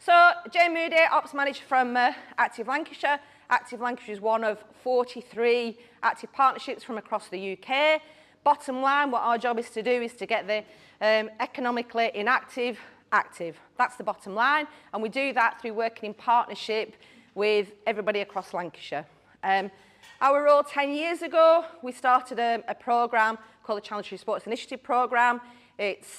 So, Jane Moodie, Ops Manager from Active Lancashire. Active Lancashire is one of 43 active partnerships from across the UK. Bottom line, what our job is to do is to get the economically inactive active. That's the bottom line, and we do that through working in partnership with everybody across Lancashire. Our role 10 years ago, we started a programme called the Challenge Through Sports Initiative Programme.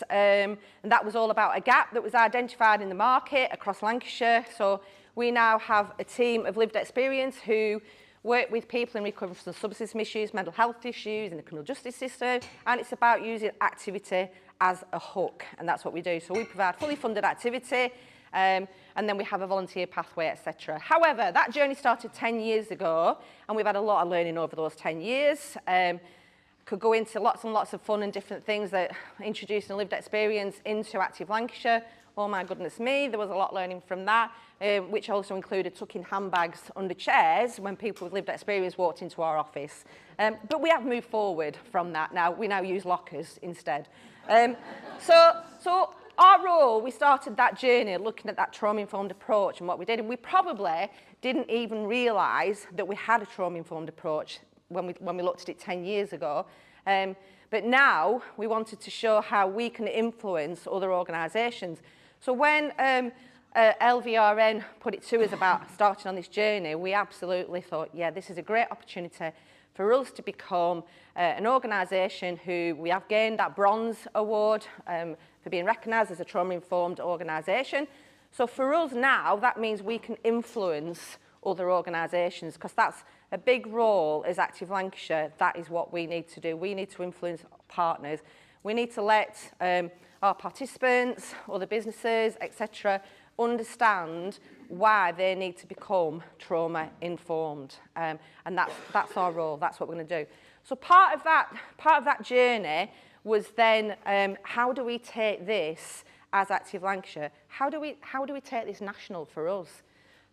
And that was all about a gap that was identified in the market across Lancashire. So we now have a team of lived experience who work with people in recovery from substance misuse, mental health issues in the criminal justice system, and it's about using activity as a hook, and that's what we do. So we provide fully funded activity, and then we have a volunteer pathway, etc. However, that journey started 10 years ago, and we've had a lot of learning over those 10 years. Could go into lots and lots of fun and different things that introducing a lived experience into Active Lancashire. Oh my goodness me, there was a lot learning from that, which also included tucking handbags under chairs when people with lived experience walked into our office. But we have moved forward from that now. We now use lockers instead. So our role, we started that journey looking at that trauma-informed approach and what we did, and we probably didn't even realise that we had a trauma-informed approach when we looked at it 10 years ago. But now we wanted to show how we can influence other organisations. So when LVRN put it to us about starting on this journey, we absolutely thought, yeah, this is a great opportunity for us to become an organisation who we have gained that bronze award for being recognised as a trauma-informed organisation. So for us now, that means we can influence other organisations, because that's a big role as Active Lancashire. That is what we need to do. We need to influence partners. We need to let our participants, other businesses, etc., understand why they need to become trauma-informed, and that's our role. That's what we're going to do. So part of that journey was then how do we take this as Active Lancashire? How do we take this national for us?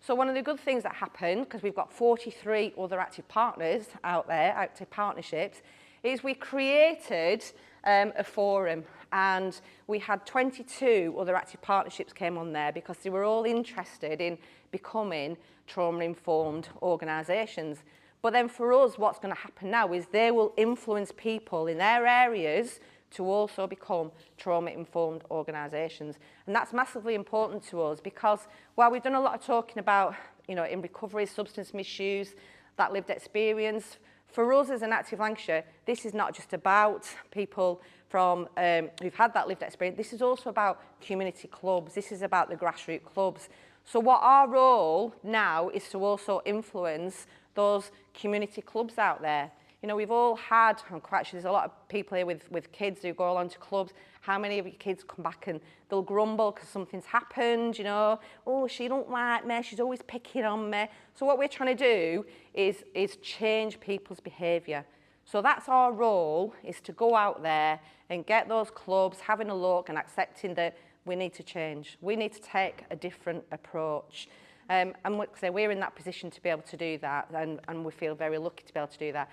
So one of the good things that happened, because we've got 43 other active partners out there, active partnerships, is we created a forum, and we had 22 other active partnerships came on there because they were all interested in becoming trauma-informed organisations. But then for us, what's going to happen now is they will influence people in their areas to also become trauma-informed organisations. And that's massively important to us, because while we've done a lot of talking about, you know, in recovery, substance misuse, that lived experience, for us as an Active Lancashire, this is not just about people from who've had that lived experience. This is also about community clubs. This is about the grassroots clubs. So what our role now is to also influence those community clubs out there. You know, we've all had, I'm quite sure there's a lot of people here with kids who go along to clubs. How many of your kids come back and they'll grumble because something's happened, you know? Oh, she don't like me, she's always picking on me. So what we're trying to do is change people's behaviour. So that's our role, is to go out there and get those clubs having a look and accepting that we need to change. We need to take a different approach. And we're in that position to be able to do that, and we feel very lucky to be able to do that.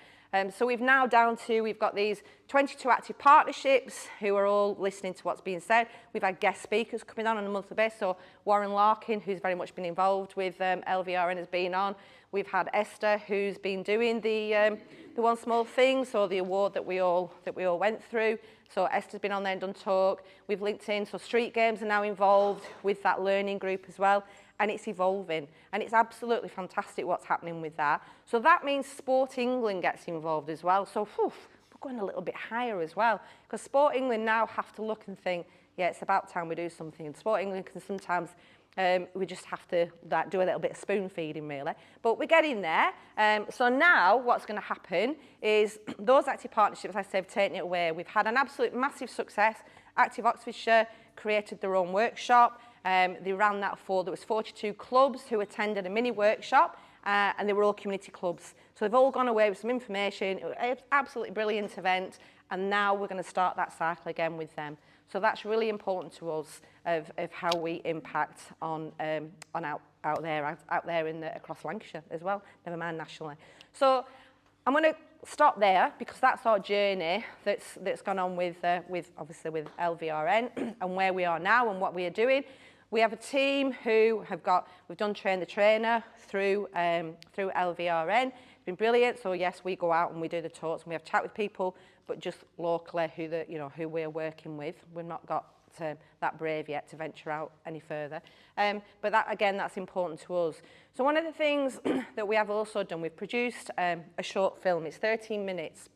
So we've now we've got these 22 active partnerships who are all listening to what's being said. We've had guest speakers coming on a monthly basis. So Warren Larkin, who's very much been involved with LVRN, has been on. We've had Esther, who's been doing the One Small Thing, so the award that we all went through. So Esther's been on there and done talk. We've linked in, so Street Games are now involved with that learning group as well. And it's evolving, and it's absolutely fantastic what's happening with that. So that means Sport England gets involved as well. So we're going a little bit higher as well, because Sport England now have to look and think, yeah, it's about time we do something. And Sport England can sometimes, we just have to do a little bit of spoon feeding really. But we're getting there. So now what's going to happen is those active partnerships, I say, have taken it away. We've had an absolute massive success. Active Oxfordshire created their own workshop. They ran that there was 42 clubs who attended a mini workshop, and they were all community clubs. So they've all gone away with some information. It was an absolutely brilliant event, and now we're going to start that cycle again with them. So that's really important to us of how we impact on out there across Lancashire as well, never mind nationally. So I'm going to stop there, because that's our journey that's gone on with obviously with LVRN and where we are now and what we are doing. We have a team who we've done Train the Trainer through LVRN. It's been brilliant. So yes, we go out and we do the talks and we have chat with people, but just locally who we're working with. We've not got that brave yet to venture out any further. But that, again, that's important to us. So one of the things that we have also done, we've produced a short film. It's 13 minutes.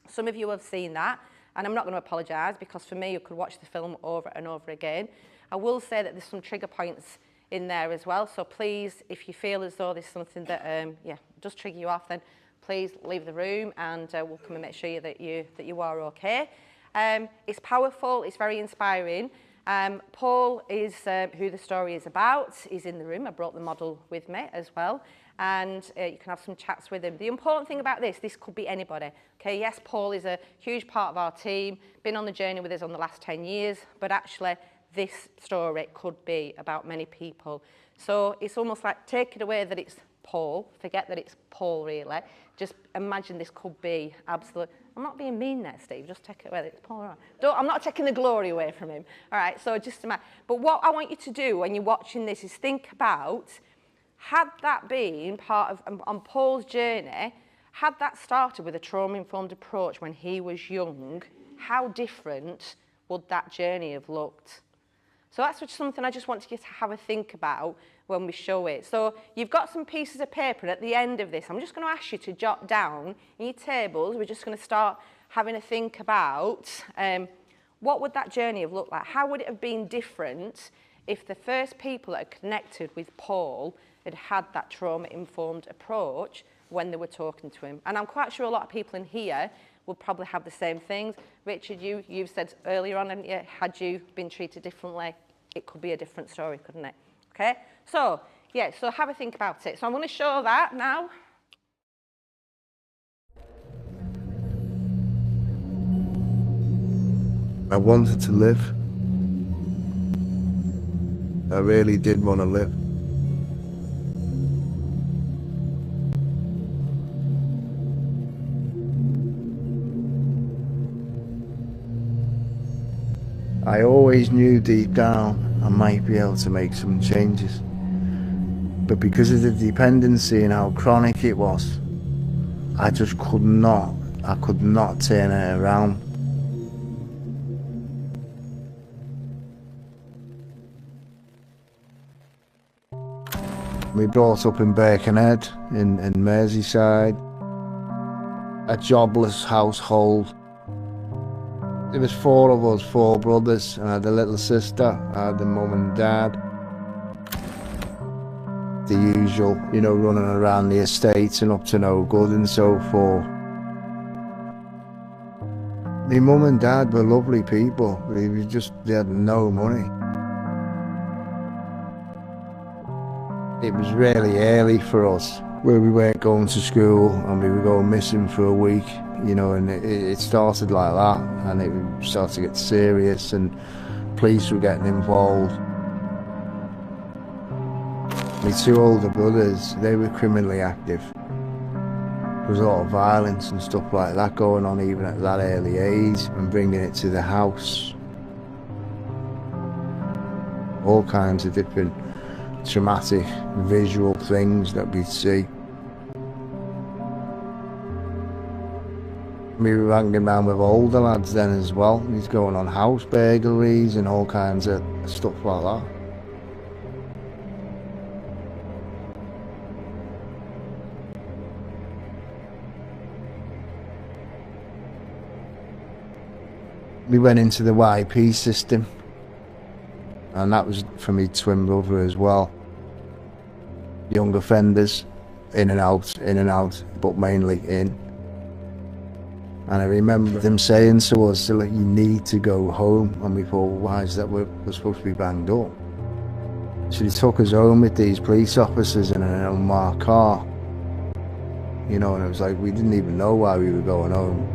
Some of you have seen that, and I'm not going to apologise, because for me, you could watch the film over and over again. I will say that there's some trigger points in there as well. So please, if you feel as though there's something that does trigger you off, then please leave the room, and we'll come and make sure that you are okay. It's powerful, it's very inspiring. Paul is who the story is about. He's in the room. I brought the model with me as well, and you can have some chats with him. The important thing about this could be anybody. Okay, yes, Paul is a huge part of our team, been on the journey with us on the last 10 years, but actually this story could be about many people. So it's almost like, take it away that it's Paul, forget that it's Paul really, just imagine this could be absolute. I'm not being mean there, Steve, just take it away that it's Paul. Right. I'm not taking the glory away from him, all right, so just imagine. But what I want you to do when you're watching this is think about, had that been part of, on Paul's journey, had that started with a trauma-informed approach when he was young, how different would that journey have looked? So that's just something I just want you to have a think about when we show it. So you've got some pieces of paper, and at the end of this, I'm just going to ask you to jot down in your tables. We're just going to start having a think about what would that journey have looked like? How would it have been different if the first people that had connected with Paul had had that trauma-informed approach when they were talking to him? And I'm quite sure a lot of people in here will probably have the same things. Richard, you've said earlier on, haven't you, had you been treated differently, it could be a different story, couldn't it? Okay, so, yeah, so have a think about it. So I'm going to show that now. I wanted to live. I really did want to live. I always knew deep down I might be able to make some changes, but because of the dependency and how chronic it was, I just could not turn it around. We brought up in Birkenhead in Merseyside, a jobless household. There was 4 of us, 4 brothers, and I had a little sister, I had a mum and dad. The usual, you know, running around the estates and up to no good and so forth. My mum and dad were lovely people, they had no money. It was really early for us, where we weren't going to school and we were going missing for a week. You know, and it started like that, and it started to get serious, and police were getting involved. My 2 older brothers, they were criminally active. There was a lot of violence and stuff like that going on even at that early age, and bringing it to the house. All kinds of different traumatic visual things that we'd see. We were hanging around with older lads then as well. He's going on house burglaries and all kinds of stuff like that. We went into the YP system, and that was for me twin brother as well. Young offenders, in and out, but mainly in. And I remember them saying to us, like, you need to go home. And we thought, well, why is that? We're supposed to be banged up. So they took us home with these police officers in an unmarked car. You know, and it was like, we didn't even know why we were going home.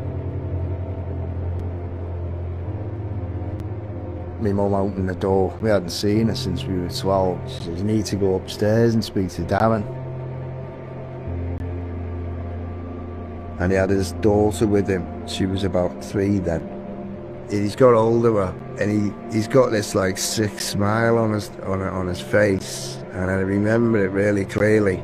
My mum opened the door. We hadn't seen her since we were 12. She said, you need to go upstairs and speak to Darren. And he had his daughter with him. She was about 3 then. he's got older, and he's got this like sick smile on his face, and I remember it really clearly.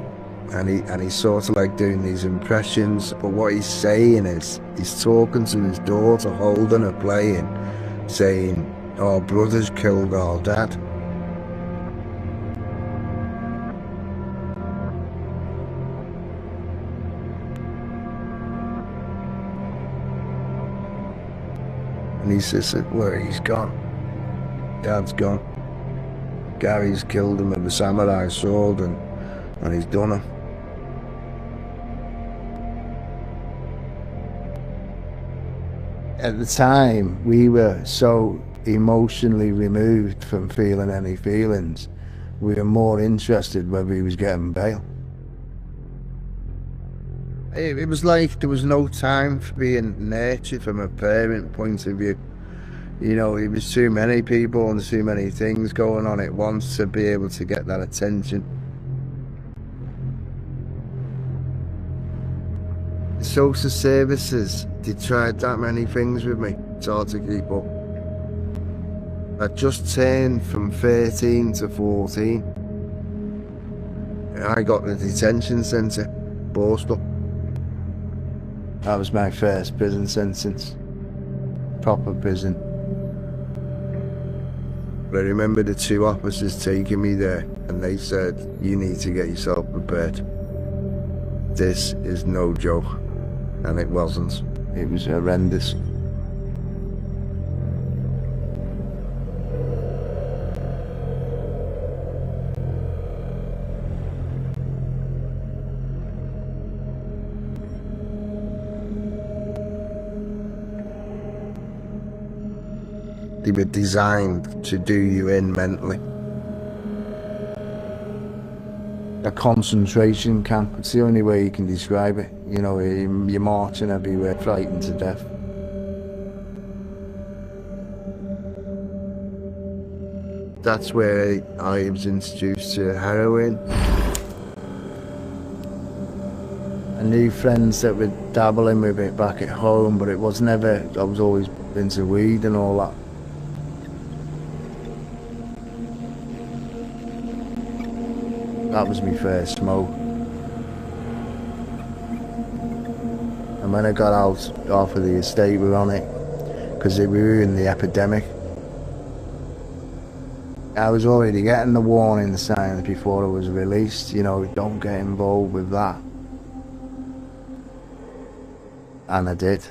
And he's sort of like doing these impressions, but what he's saying is he's talking to his daughter, holding her, playing, saying, "Our brother's killed our dad." And he says, "Where he's gone. Dad's gone. Gary's killed him with a samurai sword, and he's done him." At the time, we were so emotionally removed from feeling any feelings. We were more interested whether he was getting bail. It was like there was no time for being nurtured from a parent point of view. You know, there was too many people and too many things going on at once to be able to get that attention. Social services, they tried that many things with me. It's hard to keep up. I just turned from 13 to 14. I got the detention centre, Borstal. That was my first prison sentence. Proper prison. But I remember the two officers taking me there, and they said, "You need to get yourself prepared. This is no joke." And it wasn't. It was horrendous. They were designed to do you in mentally. A concentration camp, it's the only way you can describe it. You know, you're marching everywhere, frightened to death. That's where I was introduced to heroin. I knew friends that were dabbling with it back at home, but it was never, I was always into weed and all that. That was my first smoke. And when I got out off of the estate, we were on it, because we were in the epidemic. I was already getting the warning signs before I was released, you know, don't get involved with that. And I did.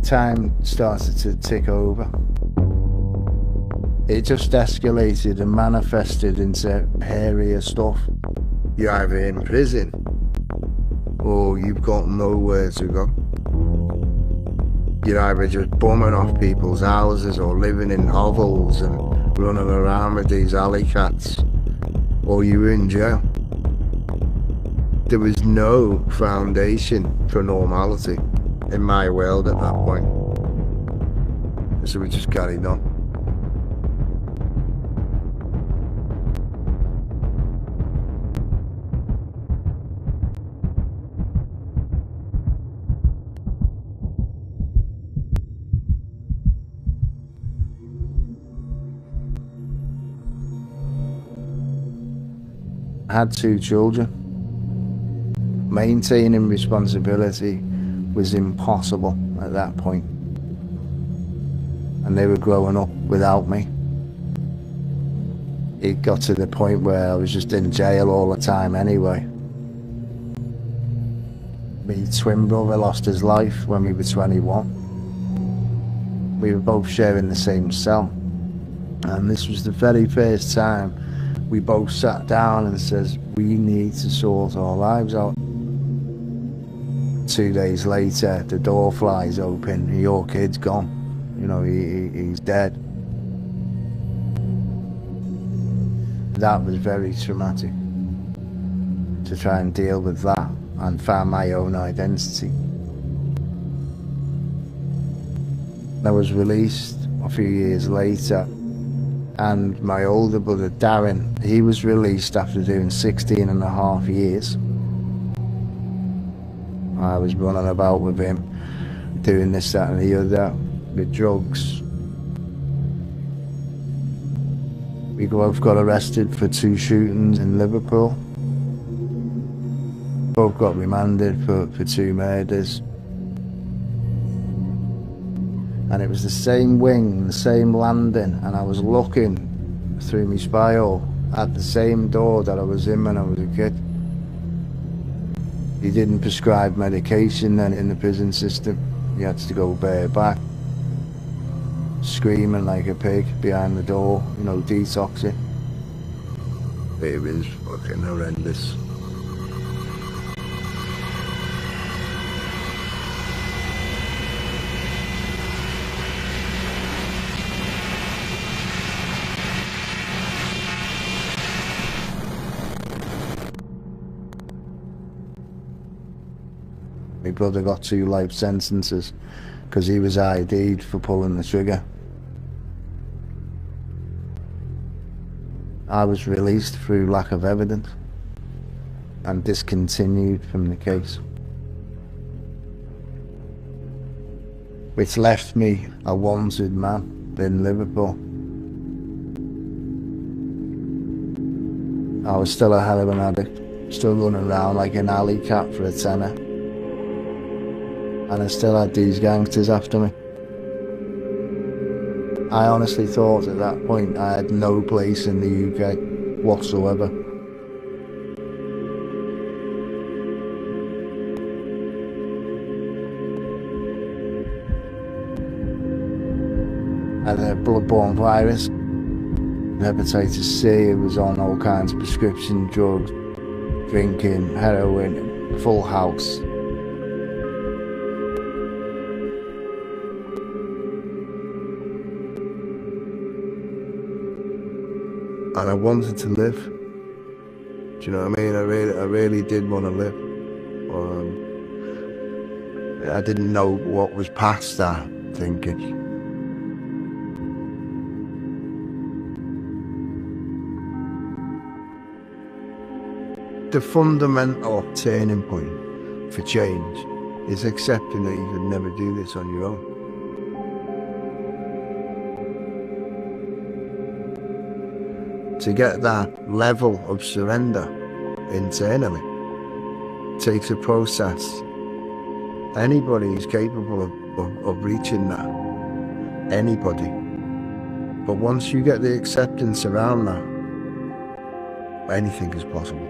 Time started to tick over. It just escalated and manifested into hairier stuff. You're either in prison or you've got nowhere to go. You're either just bumming off people's houses or living in hovels and running around with these alley cats, or you're in jail. There was no foundation for normality in my world at that point. So we just carried on. I had 2 children. Maintaining responsibility was impossible at that point. And they were growing up without me. It got to the point where I was just in jail all the time anyway. My twin brother lost his life when we were 21. We were both sharing the same cell. And this was the very first time we both sat down and says, we need to sort our lives out. 2 days later, the door flies open, your kid's gone. You know, he's dead. that was very traumatic, to try and deal with that and find my own identity. I was released a few years later, and my older brother Darren, he was released after doing 16 and a half years. I was running about with him, doing this, that and the other, with drugs. We both got arrested for 2 shootings in Liverpool. Both got remanded for 2 murders. And it was the same wing, the same landing, and I was looking through my spy hole at the same door that I was in when I was a kid. He didn't prescribe medication then in the prison system. He had to go bareback, screaming like a pig behind the door, you know, detoxing. It was fucking horrendous. My brother got 2 life sentences because he was ID'd for pulling the trigger. I was released through lack of evidence and discontinued from the case, which left me a wanted man in Liverpool. I was still a hell of an addict, still running around like an alley cat for a tenner. And I still had these gangsters after me. I honestly thought at that point I had no place in the UK whatsoever. I had a bloodborne virus, hepatitis C. It was on all kinds of prescription drugs, drinking, heroin, full house. And I wanted to live. Do you know what I mean? I really did want to live. I didn't know what was past that thinking. The fundamental turning point for change is accepting that you could never do this on your own. To get that level of surrender internally takes a process. Anybody is capable of reaching that. Anybody. But once you get the acceptance around that, anything is possible.